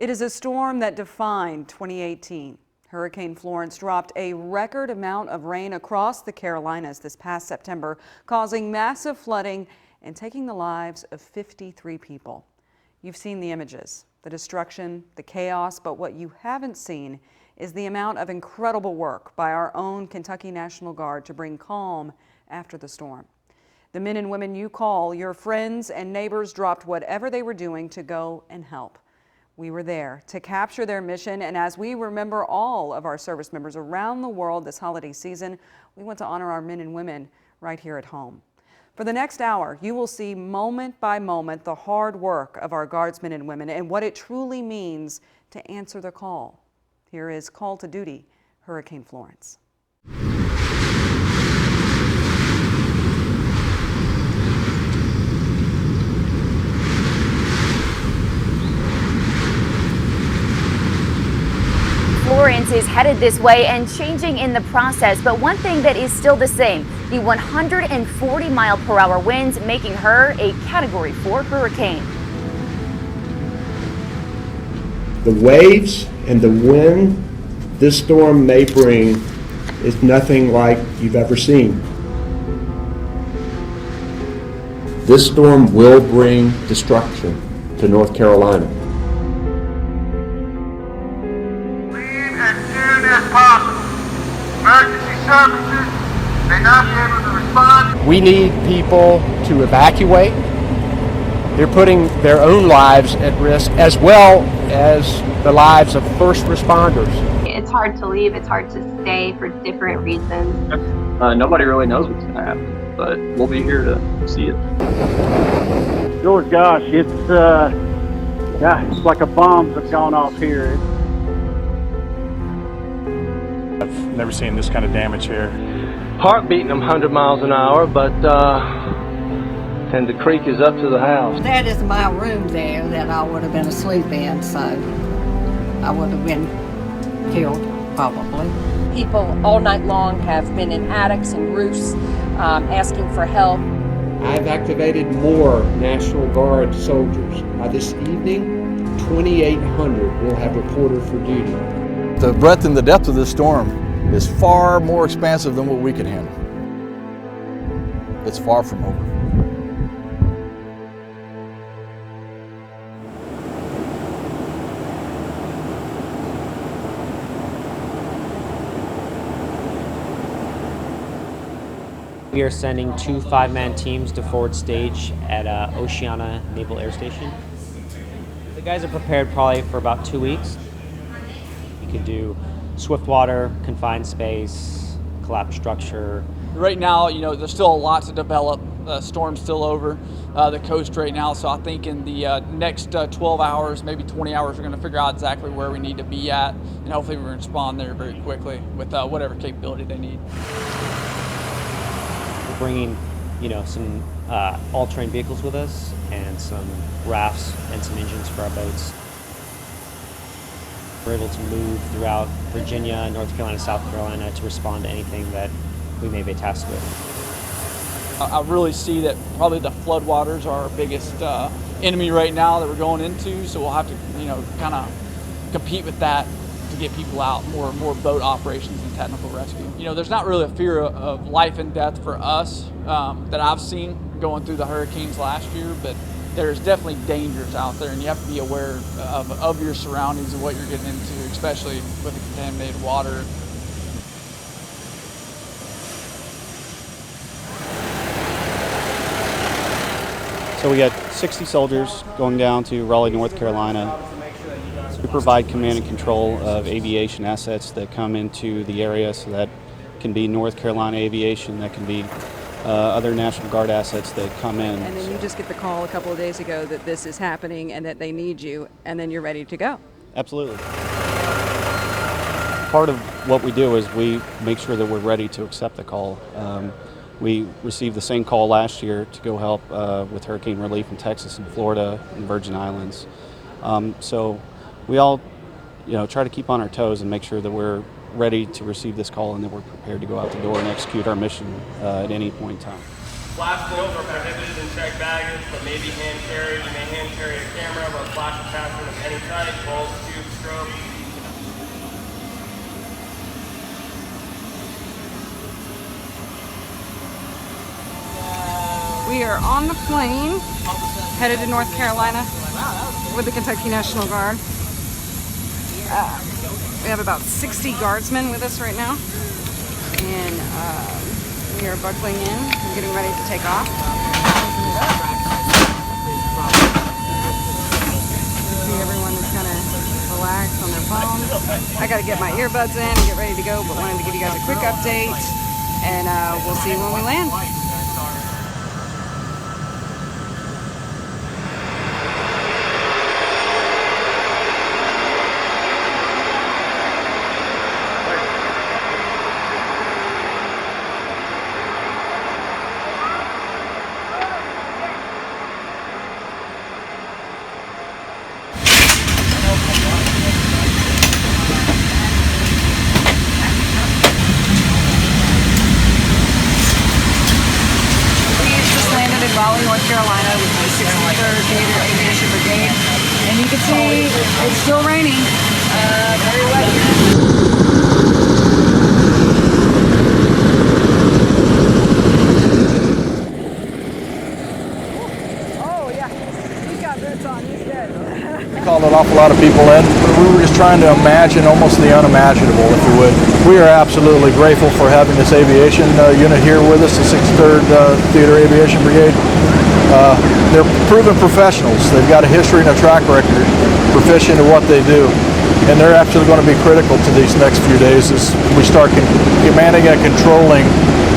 It is a storm that defined 2018. Hurricane Florence dropped a record amount of rain across the Carolinas this past September, causing massive flooding and taking the lives of 53 people. You've seen the images, the destruction, the chaos, but what you haven't seen is the amount of incredible work by our own Kentucky National Guard to bring calm after the storm. The men and women you call your friends and neighbors dropped whatever they were doing to go and help. We were there to capture their mission, and as we remember all of our service members around the world this holiday season, we want to honor our men and women right here at home. For the next hour, you will see moment by moment the hard work of our Guardsmen and women and what it truly means to answer the call. Here is Call to Duty, Hurricane Florence. Florence is headed this way and changing in the process, but one thing that is still the same, the 140-mile-per-hour winds making her a Category 4 hurricane. The waves and the wind this storm may bring is nothing like you've ever seen. This storm will bring destruction to North Carolina. As possible. Emergency services may not be able to respond. We need people to evacuate. They're putting their own lives at risk as well as the lives of first responders. It's hard to leave, it's hard to stay for different reasons. Nobody really knows what's going to happen, but we'll be here to see it. George, gosh, it's like a bomb that's gone off here. I've never seen this kind of damage here. Heart beating them 100 miles an hour, and the creek is up to the house. That is my room there that I would have been asleep in, so I would have been killed, probably. People all night long have been in attics and roofs asking for help. I've activated more National Guard soldiers. By this evening, 2,800 will have reported for duty. The breadth and the depth of this storm is far more expansive than what we can handle. It's far from over. We are sending 2 5-man teams to forward stage at Oceana Naval Air Station. The guys are prepared probably for about 2 weeks. You could do swift water, confined space, collapsed structure. Right now, there's still a lot to develop. The storm's still over the coast right now, so I think in the next 12 hours, maybe 20 hours, we're going to figure out exactly where we need to be at, and hopefully we're going to respond there very quickly with whatever capability they need. We're bringing, some all-terrain vehicles with us and some rafts and some engines for our boats. We're able to move throughout Virginia, North Carolina, South Carolina to respond to anything that we may be tasked with. I really see that probably the floodwaters are our biggest enemy right now that we're going into, so we'll have to, kind of compete with that to get people out, more boat operations and technical rescue. There's not really a fear of life and death for us that I've seen going through the hurricanes last year, but there's definitely dangers out there, and you have to be aware of your surroundings and what you're getting into, especially with the contaminated water. So we got 60 soldiers going down to Raleigh, North Carolina. We provide command and control of aviation assets that come into the area, so that can be North Carolina aviation, that can be other National Guard assets that come in. And then you just get the call a couple of days ago that this is happening and that they need you, and then you're ready to go. Absolutely. Part of what we do is we make sure that we're ready to accept the call. We received the same call last year to go help with hurricane relief in Texas and Florida and Virgin Islands. So we all, try to keep on our toes and make sure that we're ready to receive this call and that we're prepared to go out the door and execute our mission at any point in time. Flash bulbs are prohibited in checked baggage, but may be hand carried. You may hand carry a camera, but flash attachment of any type, bulb, tube, strobe. We are on the plane, headed to North Carolina with the Kentucky National Guard. We have about 60 guardsmen with us right now, and we are buckling in and getting ready to take off. See everyone is kind of relaxed on their phones. I got to get my earbuds in and get ready to go, but wanted to give you guys a quick update, and we'll see you when we land. Raleigh, North Carolina with the 63rd Theater Aviation Brigade, and you can see it's still raining, very wet. We called an awful lot of people in. We were just trying to imagine almost the unimaginable, if you would. We are absolutely grateful for having this aviation unit here with us, the 63rd Theater Aviation Brigade. They're proven professionals. They've got a history and a track record, proficient at what they do. And they're actually going to be critical to these next few days as we start commanding and controlling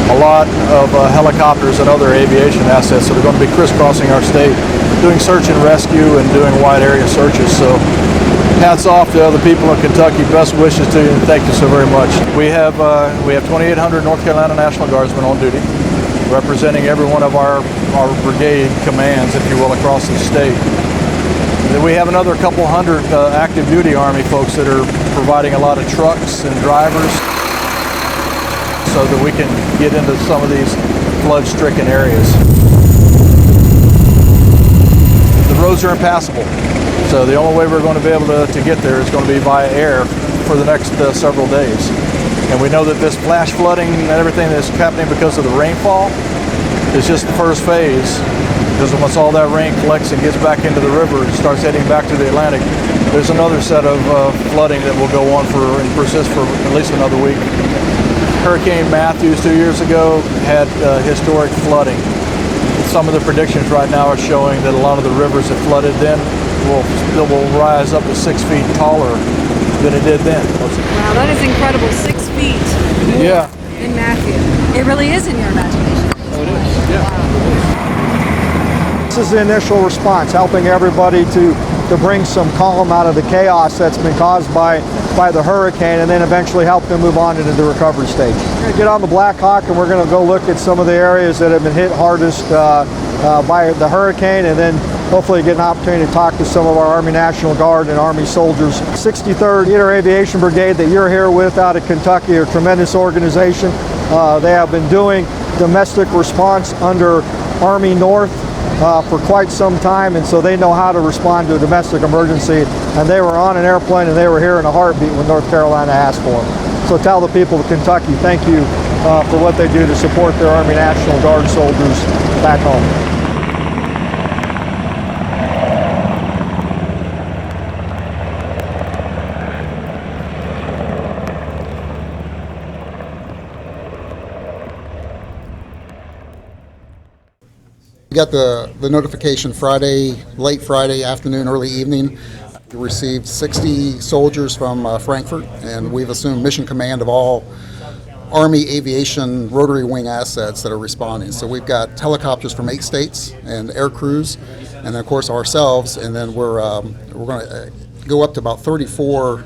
a lot of helicopters and other aviation assets that are going to be crisscrossing our state, doing search and rescue and doing wide area searches. So hats off to the people of Kentucky. Best wishes to you, and thank you so very much. We have 2,800 North Carolina National Guardsmen on duty, representing every one of our brigade commands, if you will, across the state. Then we have another couple hundred active duty Army folks that are providing a lot of trucks and drivers so that we can get into some of these flood-stricken areas. The roads are impassable, so the only way we're going to be able to get there is going to be via air for the next several days. And we know that this flash flooding and everything that's happening because of the rainfall is just the first phase. Because once all that rain collects and gets back into the river and starts heading back to the Atlantic, there's another set of flooding that will go on and persist for at least another week. Hurricane Matthews 2 years ago had historic flooding. Some of the predictions right now are showing that a lot of the rivers that flooded then will rise up to 6 feet taller than it did then. Wow, that is incredible. 6 feet more than Matthew. It really is in your imagination. Oh, it is. Yeah. Wow. This is the initial response, helping everybody to bring some calm out of the chaos that's been caused by the hurricane, and then eventually help them move on into the recovery stage. We're going to get on the Black Hawk and we're going to go look at some of the areas that have been hit hardest by the hurricane, and then hopefully get an opportunity to talk to some of our Army National Guard and Army soldiers. 63rd Theater Aviation Brigade that you're here with out of Kentucky, a tremendous organization. They have been doing domestic response under Army North for quite some time, and so they know how to respond to a domestic emergency, and they were on an airplane and they were here in a heartbeat when North Carolina asked for them. So tell the people of Kentucky thank you for what they do to support their Army National Guard soldiers back home. Got the notification late Friday afternoon, early evening. We received 60 soldiers from Frankfurt, and we've assumed mission command of all Army aviation rotary wing assets that are responding. So we've got helicopters from 8 states and air crews, and then of course ourselves, and then we're going to go up to about 34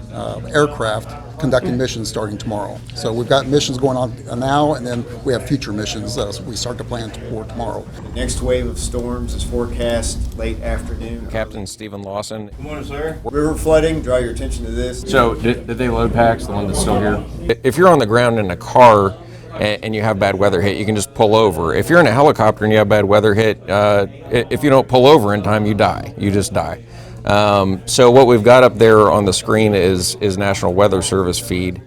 aircraft conducting missions starting tomorrow. So we've got missions going on now, and then we have future missions as we start to plan for tomorrow. The next wave of storms is forecast late afternoon. Captain Stephen Lawson. Good morning, sir. River flooding, draw your attention to this. So did they load packs, the one that's still here? If you're on the ground in a car and you have bad weather hit, you can just pull over. If you're in a helicopter and you have bad weather hit, if you don't pull over in time, you die. You just die. So what we've got up there on the screen is National Weather Service feed.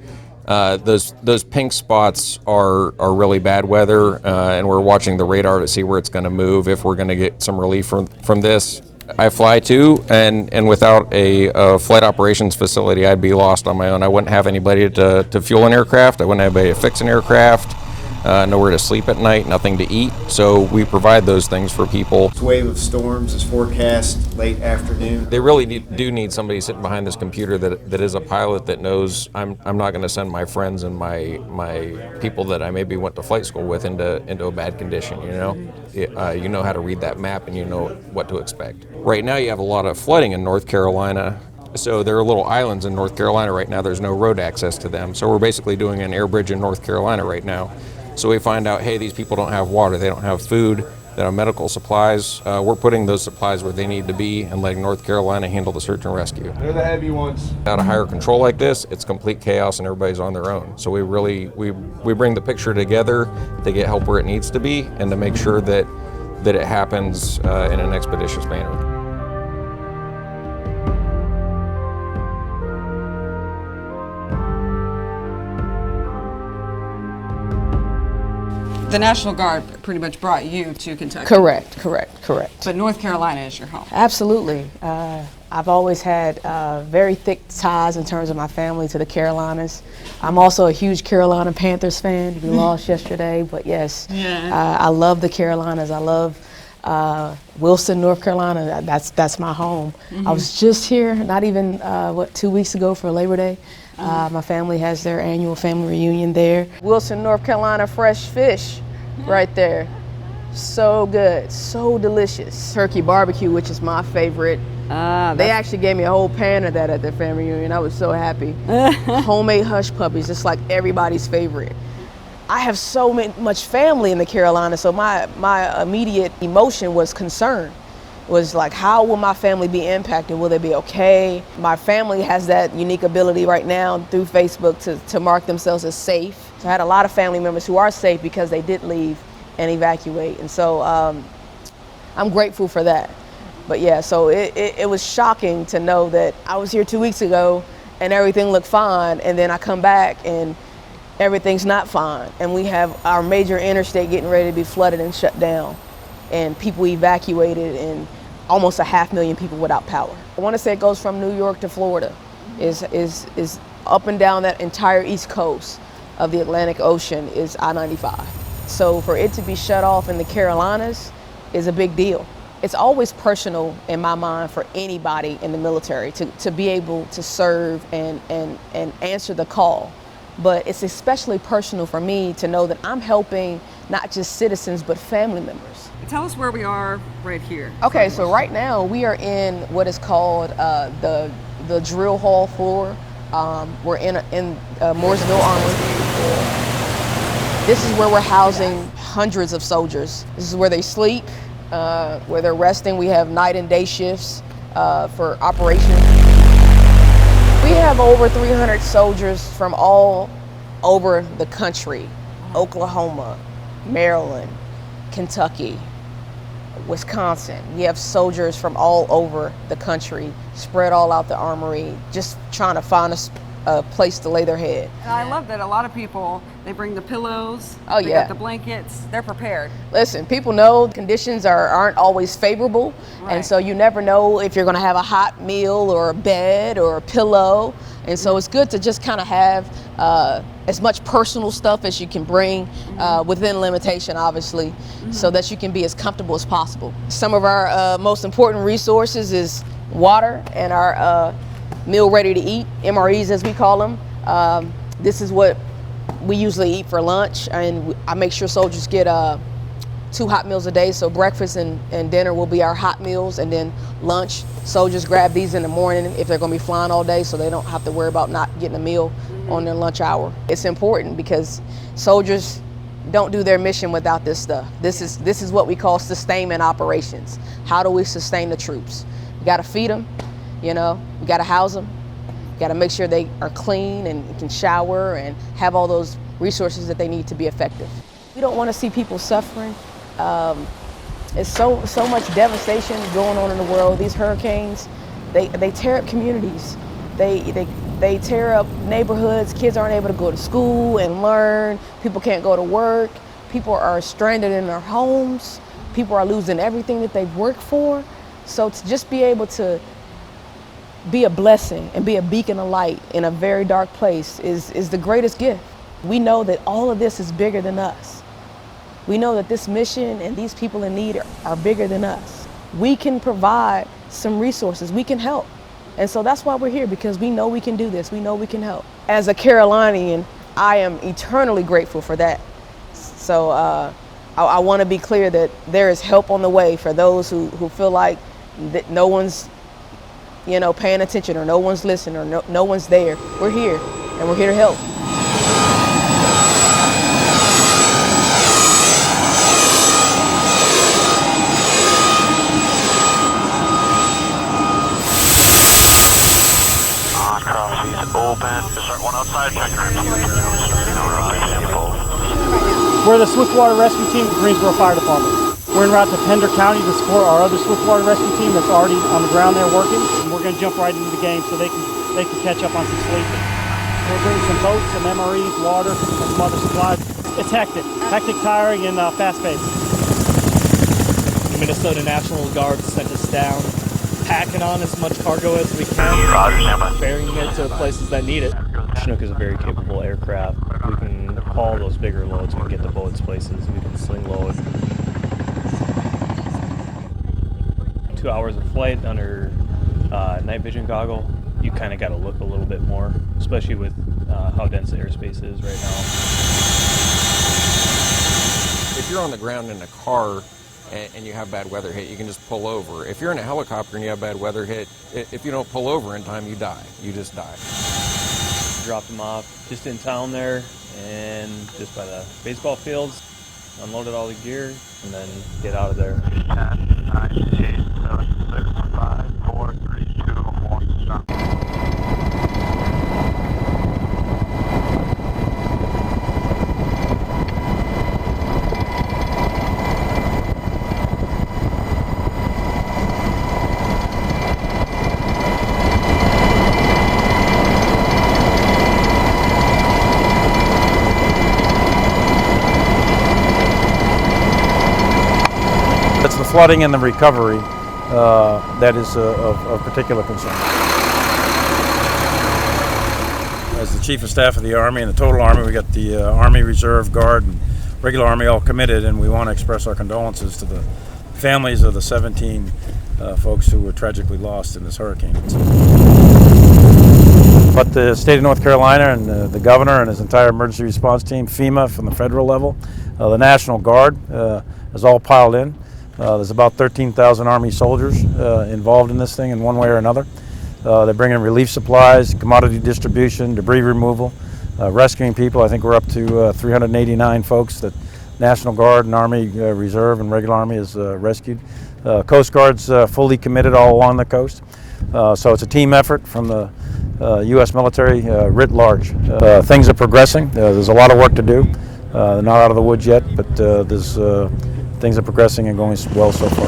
Those pink spots are really bad weather, and we're watching the radar to see where it's going to move, if we're going to get some relief from this. I fly too, and without a flight operations facility, I'd be lost on my own. I wouldn't have anybody to fuel an aircraft. I wouldn't have anybody to fix an aircraft. Nowhere to sleep at night, nothing to eat. So we provide those things for people. This wave of storms is forecast late afternoon. They really do need somebody sitting behind this computer that is a pilot that knows I'm not going to send my friends and my people that I maybe went to flight school with into a bad condition. You know how to read that map and you know what to expect. Right now you have a lot of flooding in North Carolina. So there are little islands in North Carolina right now. There's no road access to them. So we're basically doing an air bridge in North Carolina right now. So we find out, hey, these people don't have water, they don't have food, they don't have medical supplies. We're putting those supplies where they need to be and letting North Carolina handle the search and rescue. They're the heavy ones. Without a higher control like this, it's complete chaos and everybody's on their own. So we bring the picture together to get help where it needs to be and to make sure that it happens in an expeditious manner. The National Guard pretty much brought you to Kentucky. Correct. But North Carolina is your home. Absolutely. I've always had very thick ties in terms of my family to the Carolinas. I'm also a huge Carolina Panthers fan. We lost yesterday, but yes, I love the Carolinas. I love Wilson, North Carolina. That's my home. I was just here, not even 2 weeks ago for Labor Day. My family has their annual family reunion there. Wilson, North Carolina, fresh fish right there. So good, so delicious. Turkey barbecue, which is my favorite. They actually gave me a whole pan of that at their family reunion. I was so happy. Homemade hush puppies, just like everybody's favorite. I have so much family in the Carolinas, so my immediate emotion was concern. Was like, how will my family be impacted? Will they be okay? My family has that unique ability right now through Facebook to mark themselves as safe. So I had a lot of family members who are safe because they did leave and evacuate. And so I'm grateful for that. But yeah, so it was shocking to know that I was here 2 weeks ago and everything looked fine. And then I come back and everything's not fine. And we have our major interstate getting ready to be flooded and shut down. And people evacuated, and almost 500,000 people without power. I want to say it goes from New York to Florida, is up and down that entire east coast of the Atlantic Ocean is I-95. So for it to be shut off in the Carolinas is a big deal. It's always personal in my mind for anybody in the military to be able to serve and answer the call. But it's especially personal for me to know that I'm helping not just citizens, but family members. Tell us where we are right here. Okay, so right now we are in what is called the drill hall floor. We're in Mooresville Armory. This is where we're housing hundreds of soldiers. This is where they sleep, where they're resting. We have night and day shifts for operations. We have over 300 soldiers from all over the country: Oklahoma, Maryland, Kentucky, Wisconsin. We have soldiers from all over the country spread all out the armory, just trying to find a place to lay their head. And I love that a lot of people, they bring the pillows, they got the blankets, they're prepared. Listen, people know conditions aren't always favorable, and so you never know if you're gonna have a hot meal or a bed or a pillow, and so it's good to just kind of have as much personal stuff as you can bring within limitation, obviously, so that you can be as comfortable as possible. Some of our most important resources is water and our meal ready to eat, MREs as we call them. This is what we usually eat for lunch, and I make sure soldiers get 2 hot meals a day. So breakfast and dinner will be our hot meals, and then lunch, soldiers grab these in the morning if they're gonna be flying all day, so they don't have to worry about not getting a meal on their lunch hour. It's important because soldiers don't do their mission without this stuff. This is what we call sustainment operations. How do we sustain the troops? We gotta feed them, we gotta house them, we gotta make sure they are clean and can shower and have all those resources that they need to be effective. We don't want to see people suffering. It's so much devastation going on in the world. These hurricanes, they tear up communities. They tear up neighborhoods. Kids aren't able to go to school and learn. People can't go to work. People are stranded in their homes. People are losing everything that they've worked for. So to just be able to be a blessing and be a beacon of light in a very dark place is the greatest gift. We know that all of this is bigger than us. We know that this mission and these people in need are bigger than us. We can provide some resources. We can help. And so that's why we're here, because we know we can do this. We know we can help. As a Carolinian, I am eternally grateful for that. So I want to be clear that there is help on the way for those who feel like that no one's paying attention, or no one's listening, or no one's there. We're here, and we're here to help. We're the Swiftwater Rescue Team of the Greensboro Fire Department. We're en route to Pender County to support our other Swiftwater Rescue Team that's already on the ground there working. And we're going to jump right into the game so they can catch up on some sleep. We're bringing some boats, some MREs, water, and some other supplies. It's hectic, tiring, and fast-paced. The Minnesota National Guard sent us down, packing on as much cargo as we can, ferrying it to places that need it. Chinook is a very capable aircraft. We can haul those bigger loads, we can get the boats places, we can sling load. 2 hours of flight under night vision goggle, you kind of got to look a little bit more, especially with how dense the airspace is right now. If you're on the ground in a car and you have bad weather hit, you can just pull over. If you're in a helicopter and you have bad weather hit, if you don't pull over in time, you die. You just die. Dropped them off just in town there and just by the baseball fields, unloaded all the gear, and then get out of there. 10, 9, 8, 7, 6, 5, 4, 3, 2, 1, stop. It's the flooding and the recovery that is of particular concern. As the Chief of Staff of the Army and the total Army, we got the Army Reserve Guard and regular Army all committed, and we want to express our condolences to the families of the 17 folks who were tragically lost in this hurricane. But the state of North Carolina and the governor and his entire emergency response team, FEMA from the federal level, the National Guard is all piled in. There's about 13,000 Army soldiers involved in this thing in one way or another. They're bringing relief supplies, commodity distribution, debris removal, rescuing people. I think we're up to 389 folks that National Guard and Army Reserve and regular Army has rescued. Coast Guard's fully committed all along the coast. So it's a team effort from the U.S. military writ large. Things are progressing. There's a lot of work to do. They're not out of the woods yet, but things are progressing and going well so far.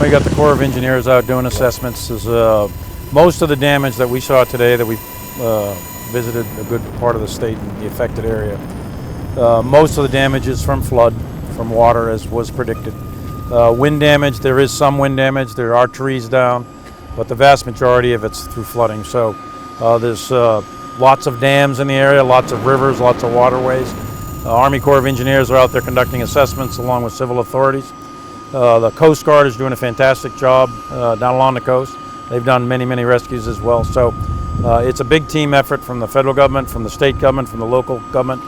We got the Corps of Engineers out doing assessments. Most of the damage that we saw today, that we visited a good part of the state in the affected area, most of the damage is from flood, from water, as was predicted. Wind damage, there is some wind damage. There are trees down, but the vast majority of it's through flooding. So there's lots of dams in the area, lots of rivers, lots of waterways. Army Corps of Engineers are out there conducting assessments along with civil authorities. The Coast Guard is doing a fantastic job down along the coast. They've done many, many rescues as well. So it's a big team effort from the federal government, from the state government, from the local government.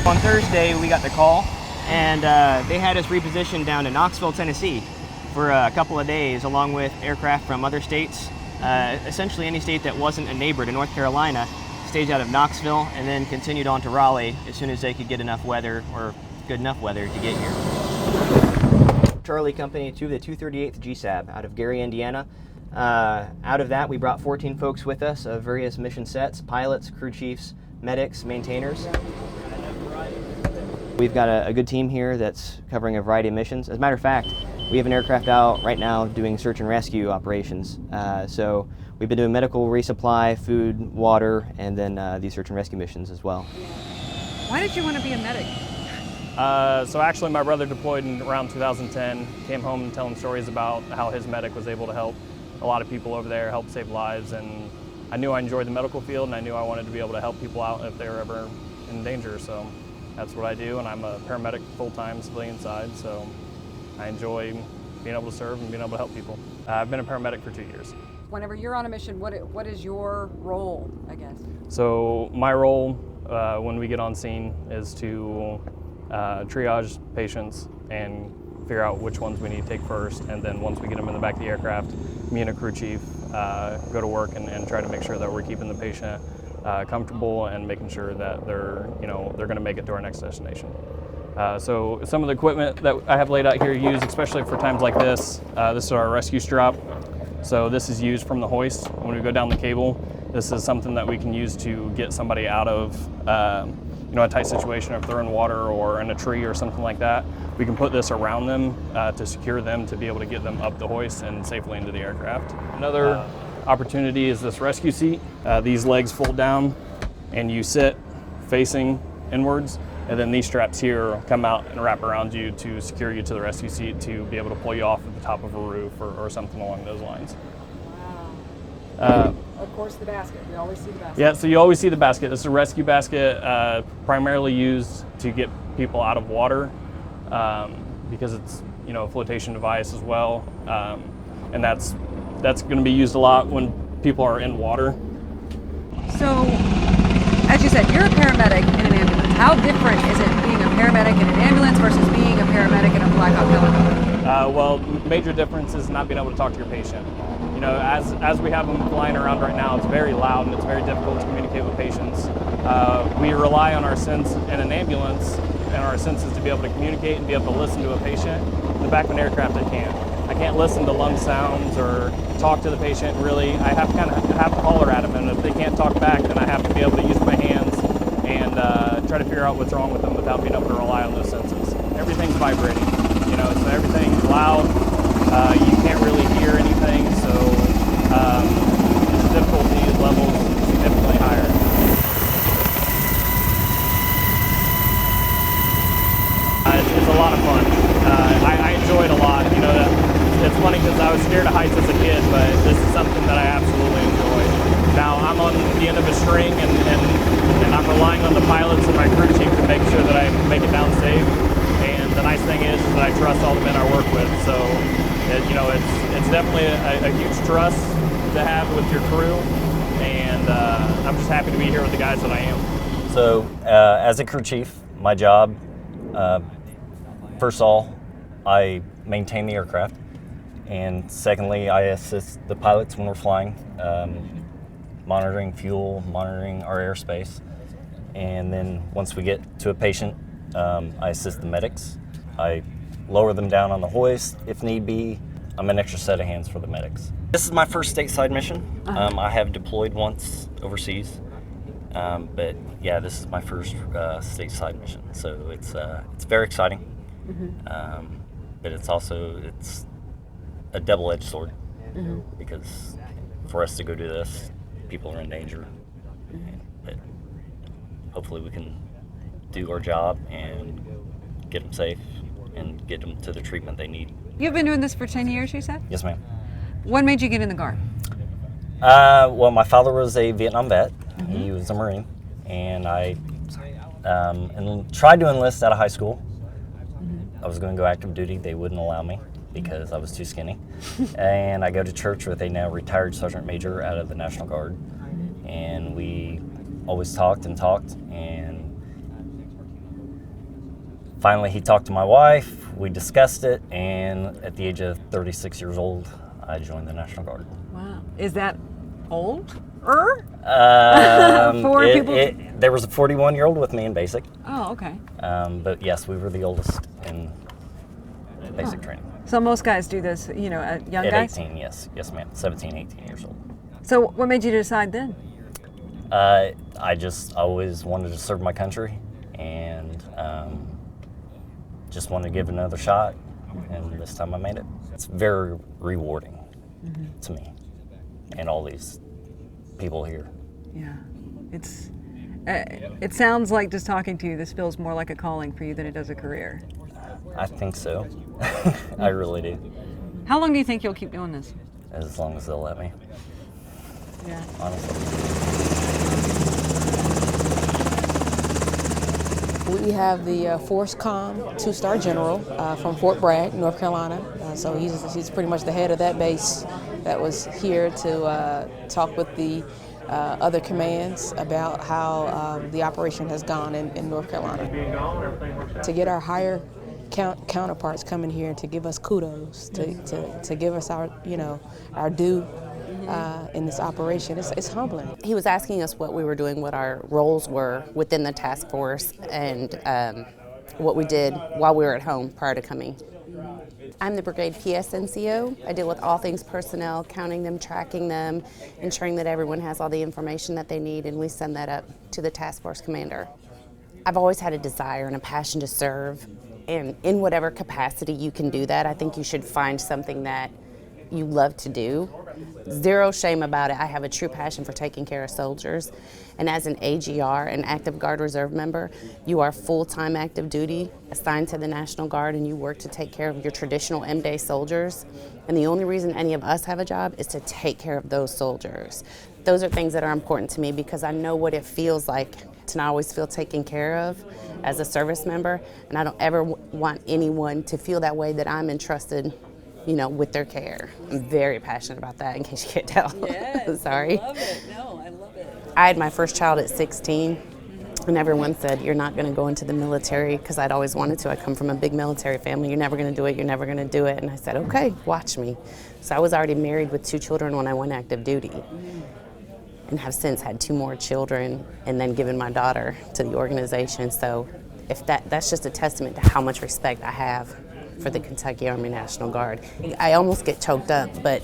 On Thursday, we got the call, and they had us repositioned down to Knoxville, Tennessee for a couple of days, along with aircraft from other states. Essentially any state that wasn't a neighbor to North Carolina staged out of Knoxville and then continued on to Raleigh as soon as they could get enough weather, or good enough weather, to get here. Charlie Company 2, the 238th GSAB out of Gary, Indiana. Out of that, we brought 14 folks with us of various mission sets: pilots, crew chiefs, medics, maintainers. We've got a good team here that's covering a variety of missions. As a matter of fact, we have an aircraft out right now doing search and rescue operations. So we've been doing medical resupply, food, water, and then these search and rescue missions as well. Why did you want to be a medic? So actually my brother deployed in around 2010, came home telling stories about how his medic was able to help a lot of people over there, help save lives, and I knew I enjoyed the medical field, and I knew I wanted to be able to help people out if they were ever in danger, so that's what I do, and I'm a paramedic full-time civilian side, so I enjoy being able to serve and being able to help people. I've been a paramedic for 2 years. Whenever you're on a mission, what is your role, I guess? So my role when we get on scene is to triage patients and figure out which ones we need to take first, and then once we get them in the back of the aircraft, me and a crew chief go to work and try to make sure that we're keeping the patient comfortable and making sure that they're going to make it to our next destination. So some of the equipment that I have laid out here used, especially for times like this, this is our rescue strap. So this is used from the hoist when we go down the cable. This is something that we can use to get somebody out of a tight situation, if they're in water or in a tree or something like that. We can put this around them to secure them, to be able to get them up the hoist and safely into the aircraft. Another opportunity is this rescue seat. These legs fold down and you sit facing inwards, and then these straps here come out and wrap around you to secure you to the rescue seat to be able to pull you off at the top of a roof or something along those lines. Wow. Of course, the basket. We always see the basket. Yeah, so you always see the basket. This is a rescue basket, primarily used to get people out of water because it's a flotation device as well, and that's going to be used a lot when people are in water. So, as you said, you're a paramedic in an ambulance. How different is it being a paramedic in an ambulance versus being a paramedic in a Black Hawk helicopter? Well, major difference is not being able to talk to your patient. As we have them flying around right now, it's very loud and it's very difficult to communicate with patients. We rely on our sense in an ambulance and our senses to be able to communicate and be able to listen to a patient. In the back of an aircraft, I can't listen to lung sounds or talk to the patient, really. I have to kind of have to holler at them, and if they can't talk back, then I have to be able to use my hands and try to figure out what's wrong with them without being able to rely on those senses. Everything's vibrating, so everything's loud. You can't really hear anything, so the difficulty level is significantly higher. It's a lot of fun. I enjoy it a lot. It's funny because I was scared of heights as a kid, but this is something that I absolutely enjoy. Now I'm on the end of a string, and I'm relying on the pilots and my crew chief to make sure that I make it down safe. And the nice thing is that I trust all the men I work with. So, it's definitely a huge trust to have with your crew, and I'm just happy to be here with the guys that I am. So, as a crew chief, my job, first of all, I maintain the aircraft, and secondly, I assist the pilots when we're flying, monitoring fuel, monitoring our airspace, and then once we get to a patient, I assist the medics. I lower them down on the hoist if need be. I'm an extra set of hands for the medics. This is my first stateside mission. I have deployed once overseas, but yeah, this is my first stateside mission. So it's very exciting, but it's a double-edged sword because for us to go do this, people are in danger, but hopefully we can do our job and get them safe and get them to the treatment they need. You've been doing this for 10 years, you said? Yes, ma'am. What made you get in the Guard? Well, my father was a Vietnam vet. He was a Marine, and I tried to enlist out of high school. I was going to go active duty. They wouldn't allow me because I was too skinny. And I go to church with a now retired Sergeant Major out of the National Guard, and we always talked, and Finally, he talked to my wife, we discussed it, and at the age of 36 years old, I joined the National Guard. Wow. Is that old? People? There was a 41-year-old with me in basic. Oh, okay. But yes, we were the oldest in basic training. So most guys do this, at young guys? At 18, yes. Yes, ma'am. 17, 18 years old. So what made you decide then? I just always wanted to serve my country and just wanted to give it another shot, and this time I made it. It's very rewarding to me and all these people here. Yeah, it sounds like, just talking to you, this feels more like a calling for you than it does a career. I think so. I really do. How long do you think you'll keep doing this? As long as they'll let me. Yeah. Honestly. We have the Force Com 2-star general from Fort Bragg, North Carolina. So he's pretty much the head of that base that was here to talk with the other commands about how the operation has gone in North Carolina. To get our higher counterparts coming here to give us kudos, to give us our due in this operation, it's humbling. He was asking us what we were doing, what our roles were within the task force, and what we did while we were at home prior to coming. I'm the brigade PSNCO. I deal with all things personnel, counting them, tracking them, ensuring that everyone has all the information that they need, and we send that up to the task force commander. I've always had a desire and a passion to serve, and in whatever capacity you can do that, I think you should find something that you love to do. Zero shame about it. I have a true passion for taking care of soldiers. And as an AGR, an Active Guard Reserve member, you are full-time active duty, assigned to the National Guard, and you work to take care of your traditional M-Day soldiers. And the only reason any of us have a job is to take care of those soldiers. Those are things that are important to me because I know what it feels like to not always feel taken care of as a service member, and I don't ever want anyone to feel that way, that I'm entrusted with their care. I'm very passionate about that, in case you can't tell. Yes, Sorry. I love it. No, I love it. I had my first child at 16, and everyone said, you're not going to go into the military, because I'd always wanted to. I come from a big military family. You're never going to do it. You're never going to do it. And I said, okay, watch me. So I was already married with 2 children when I went active duty, and have since had 2 more children, and then given my daughter to the organization. So if that's just a testament to how much respect I have for the Kentucky Army National Guard. I almost get choked up, but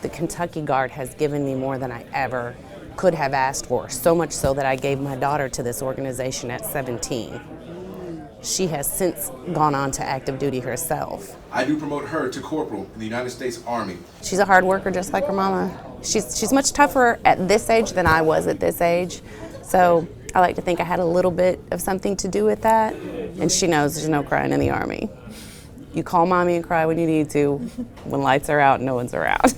the Kentucky Guard has given me more than I ever could have asked for, so much so that I gave my daughter to this organization at 17. She has since gone on to active duty herself. I do promote her to corporal in the United States Army. She's a hard worker just like her mama. She's much tougher at this age than I was at this age, so I like to think I had a little bit of something to do with that, and she knows there's no crying in the Army. You call mommy and cry when you need to. When lights are out, no one's around.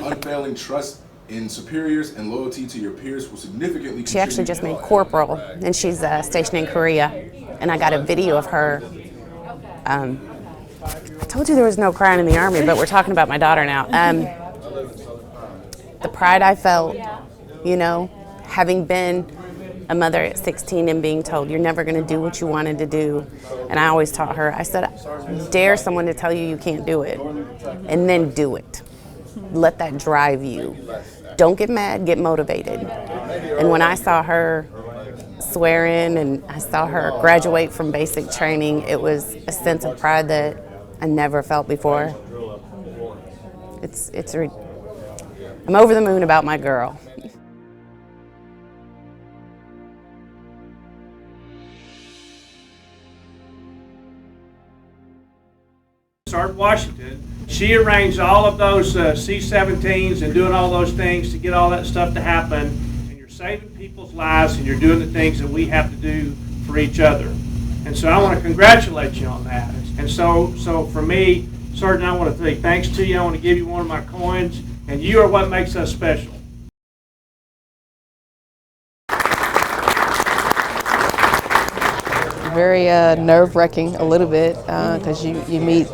Unfailing trust in superiors and loyalty to your peers will significantly. She actually just made corporal, and she's stationed in Korea. And I got a video of her. I told you there was no crying in the Army, but we're talking about my daughter now. The pride I felt, having been a mother at 16 and being told you're never going to do what you wanted to do. And I always taught her, I said, dare someone to tell you you can't do it, and then do it. Let that drive you. Don't get mad, get motivated. And when I saw her swear in and I saw her graduate from basic training, it was a sense of pride that I never felt before. I'm over the moon about my girl. Sergeant Washington, she arranged all of those C-17s and doing all those things to get all that stuff to happen, and you're saving people's lives and you're doing the things that we have to do for each other. And so I want to congratulate you on that. And so for me, Sergeant, I want to say thanks to you. I want to give you one of my coins, and you are what makes us special. Very nerve-wracking a little bit, because you meet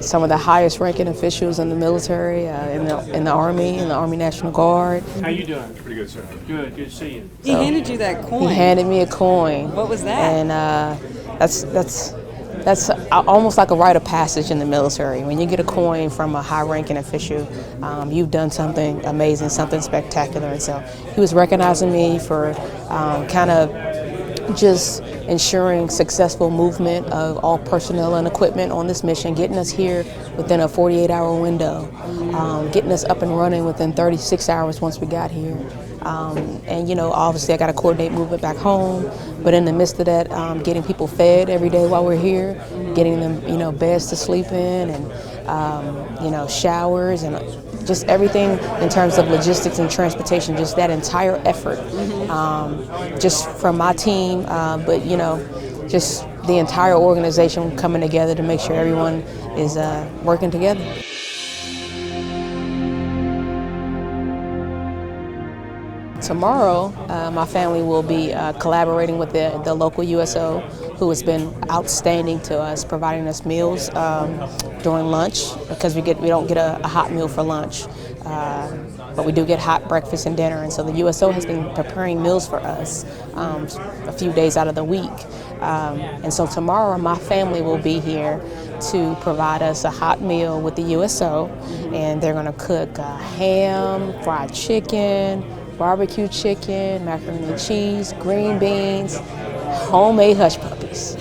some of the highest ranking officials in the military, in the Army National Guard. How you doing? Pretty good, sir. Good to see you. He handed you that coin. He handed me a coin. What was that? And that's almost like a rite of passage in the military. When you get a coin from a high-ranking official, you've done something amazing, something spectacular. And so he was recognizing me for kind of just ensuring successful movement of all personnel and equipment on this mission, getting us here within a 48-hour window, getting us up and running within 36 hours once we got here. And, you know, obviously I got to coordinate movement back home, but in the midst of that, getting people fed every day while we're here, getting them, you know, beds to sleep in and, you know, showers and just everything in terms of logistics and transportation, just that entire effort, just from my team, but, you know, just the entire organization coming together to make sure everyone is working together. Tomorrow, my family will be collaborating with the local USO, who has been outstanding to us, providing us meals during lunch, because we don't get a hot meal for lunch, but we do get hot breakfast and dinner. And so the USO has been preparing meals for us a few days out of the week. And so tomorrow, my family will be here to provide us a hot meal with the USO, and they're going to cook ham, fried chicken, barbecue chicken, macaroni and cheese, green beans, homemade hush puppies.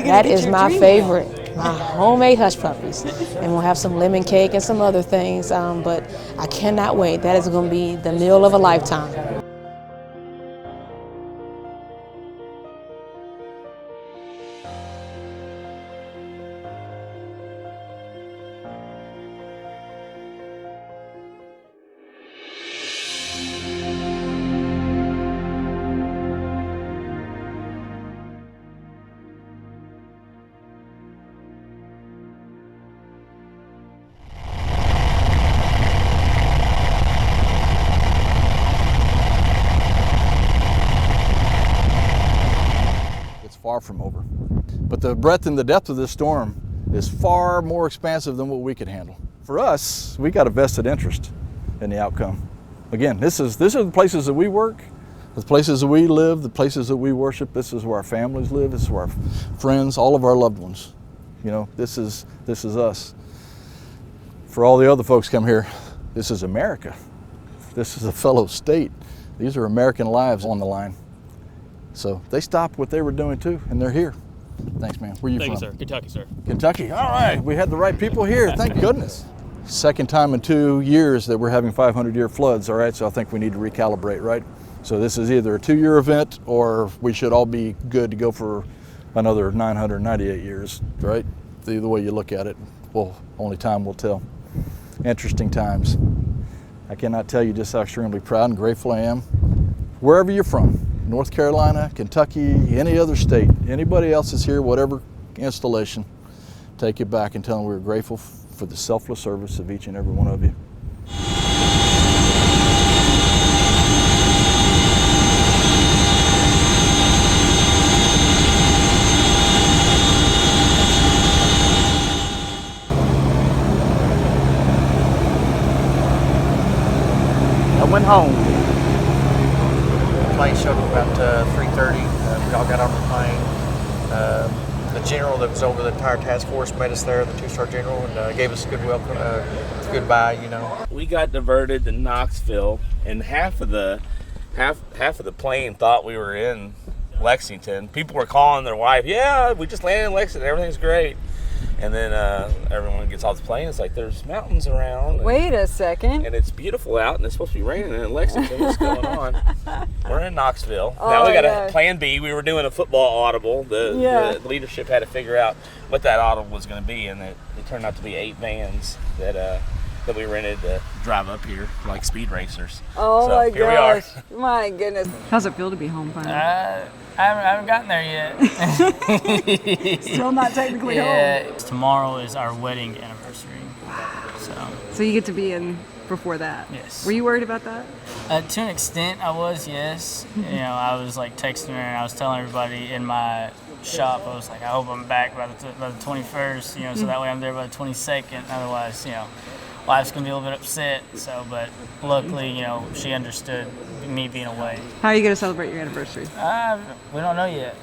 That is my favorite, my homemade hush puppies. And we'll have some lemon cake and some other things, but I cannot wait. That is going to be the meal of a lifetime. Far from over. But the breadth and the depth of this storm is far more expansive than what we could handle. For us, we got a vested interest in the outcome. Again, these are the places that we work, the places that we live, the places that we worship. This is where our families live, this is where our friends, all of our loved ones. You know, this is us. For all the other folks come here, this is America. This is a fellow state. These are American lives on the line. So they stopped what they were doing too, and they're here. Thanks, man. Where are you from? Thank you, sir. Kentucky, sir. Kentucky. All right. We had the right people here. Thank goodness. Second time in 2 years that we're having 500-year floods. All right. So I think we need to recalibrate, right? So this is either a 2-year event, or we should all be good to go for another 998 years, right? Either way you look at it, well, only time will tell. Interesting times. I cannot tell you just how extremely proud and grateful I am. Wherever you're from, North Carolina, Kentucky, any other state, anybody else is here, whatever installation, take it back and tell them we're grateful for the selfless service of each and every one of you. I went home. The plane showed up about 3:30. We all got on the plane. The general that was over the entire task force met us there, the 2-star general, and gave us a good welcome, goodbye. You know, we got diverted to Knoxville, and half of the plane thought we were in Lexington. People were calling their wife, "Yeah, we just landed in Lexington. Everything's great." And then everyone gets off the plane. It's like there's mountains around. Wait a second. And it's beautiful out, and it's supposed to be raining in Lexington. What's going on? We're in Knoxville. Oh, now we got a plan B. We were doing a football audible. The leadership had to figure out what that audible was going to be, and it turned out to be 8 vans that we rented to drive up here like speed racers. Oh, so my here gosh. we are. My goodness. How's it feel to be home finally? I haven't gotten there yet. Still not technically yeah, home. Tomorrow is our wedding anniversary. So you get to be in before that. Yes. Were you worried about that? To an extent, I was, yes. I was like texting her and I was telling everybody in my shop, I was like, I hope I'm back by the 21st, so that way I'm there by the 22nd. Otherwise, wife's going to be a little bit upset. So, but luckily, she understood me being away. How are you going to celebrate your anniversary? We don't know yet.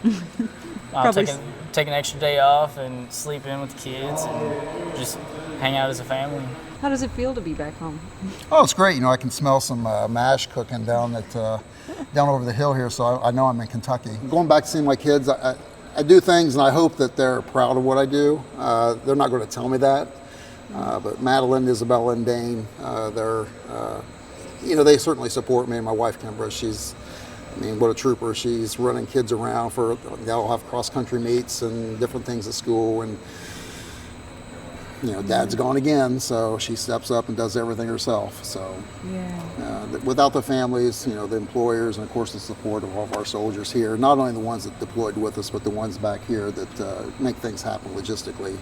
I'll take an extra day off and sleep in with the kids and just hang out as a family. How does it feel to be back home? Oh, it's great. I can smell some mash cooking down over the hill here, so I know I'm in Kentucky. Going back to seeing my kids, I do things and I hope that they're proud of what I do. They're not going to tell me that, but Madeline, Isabella, and Dane, they certainly support me. And my wife, Kimbra, what a trooper. She's running kids around they'll have cross-country meets and different things at school, and Dad's gone again, so she steps up and does everything herself. So, without the families, the employers, and of course the support of all of our soldiers here, not only the ones that deployed with us, but the ones back here that make things happen logistically,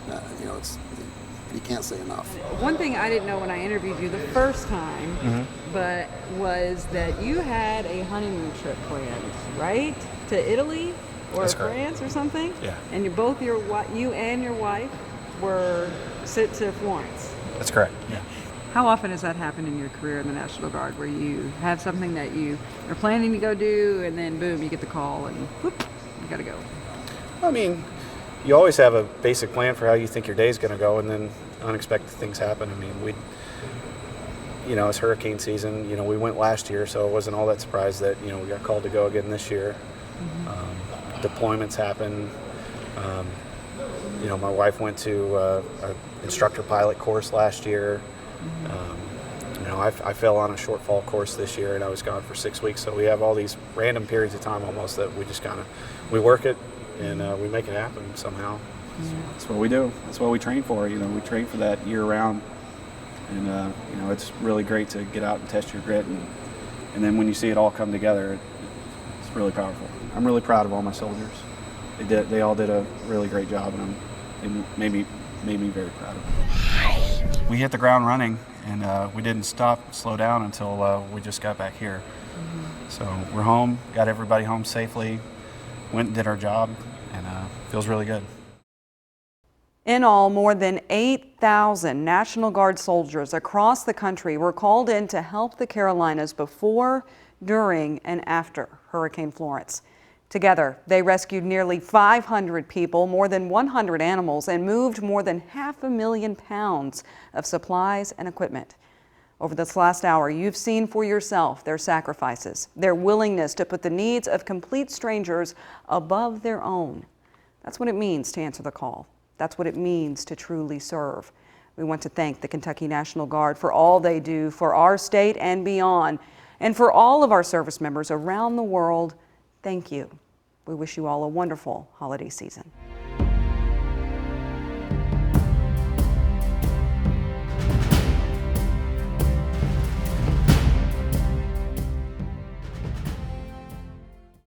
you can't say enough. One thing I didn't know when I interviewed you the first time, but was that you had a honeymoon trip planned, right? To Italy or France or something? Yeah. And you and your wife were sent to Florence. That's correct. Yeah. How often has that happened in your career in the National Guard, where you have something that you are planning to go do, and then boom, you get the call, and whoop, you got to go? You always have a basic plan for how you think your day's going to go, and then unexpected things happen. It's hurricane season. We went last year, so I wasn't all that surprised that we got called to go again this year. Deployments happen. My wife went to an instructor pilot course last year. I fell on a shortfall course this year, and I was gone for 6 weeks. So we have all these random periods of time almost that we just we work it and we make it happen somehow. That's what we do. That's what we train for. We train for that year round, and it's really great to get out and test your grit, and then when you see it all come together, it's really powerful. I'm really proud of all my soldiers. They all did a really great job, and it made me very proud of them. We hit the ground running, and we didn't slow down until we just got back here. So we're home, got everybody home safely, went and did our job, and feels really good. In all, more than 8,000 National Guard soldiers across the country were called in to help the Carolinas before, during, and after Hurricane Florence. Together, they rescued nearly 500 people, more than 100 animals, and moved more than 500,000 pounds of supplies and equipment. Over this last hour, you've seen for yourself their sacrifices, their willingness to put the needs of complete strangers above their own. That's what it means to answer the call. That's what it means to truly serve. We want to thank the Kentucky National Guard for all they do for our state and beyond. And for all of our service members around the world, thank you. We wish you all a wonderful holiday season.